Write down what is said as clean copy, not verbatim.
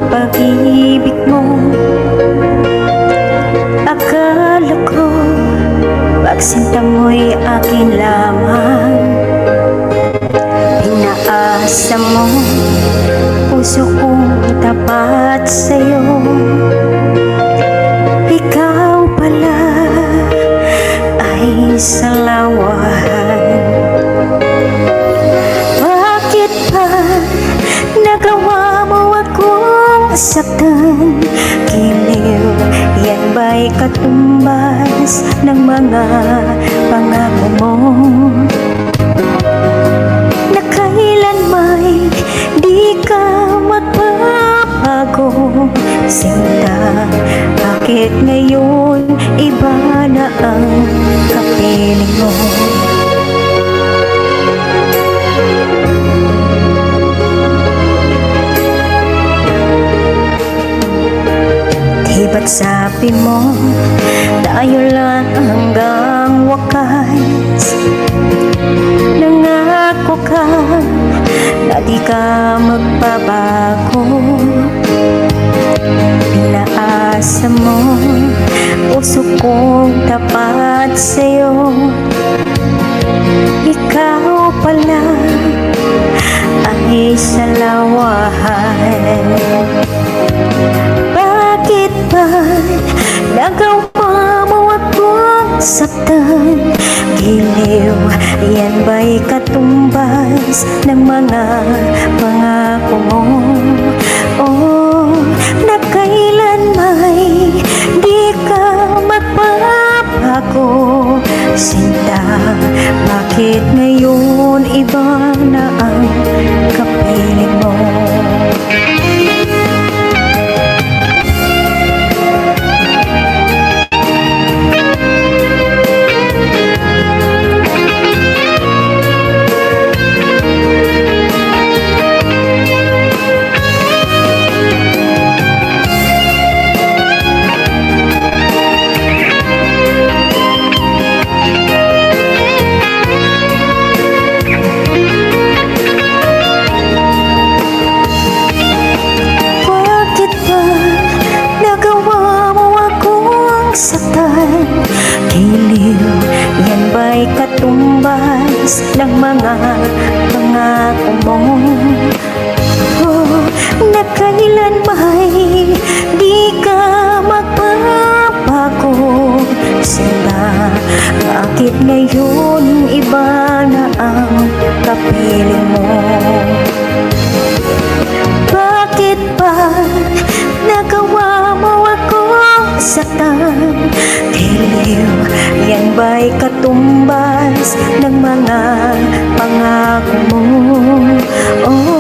pag-ibig mo. Akala ko pagsinta mo'y akin lamang. Pinaasa mo puso kong tapat sa'yo. Ikaw pala ay salawahan. Bakit pa nagawa mo akong saktan? Giliw, yan ba'y katumbas ng mga pangako mo? Na kailanmay di ka magbabago. Sinta, bakit ngayon iba na ang kapiling mo? Di ba't sabi mo tayo lang hanggang wakas? Nangako ka na di ka magbabago. Pinaasa mo puso kong tapat sa'yo. Ikaw pala ay salawahan. Bakit ba nagawa mo akong saktan? Giliw, yan ba'y katumbas ng mga pangako mo? Oh, na kailanmay di ka magbabago. Sinta, bakit ngayon iba na ang kapiling mo? Saktan, giliw, yan ba'y katumbas ng mga pangako mo? Oh, na kailanmay di ka magbabago. Sila, bakit ngayon iba na ang kapiling mo? Bakit ba nagawa mo akong saktan? Giliw, yan ba'y katumbas ng mga pangako mo? Oh,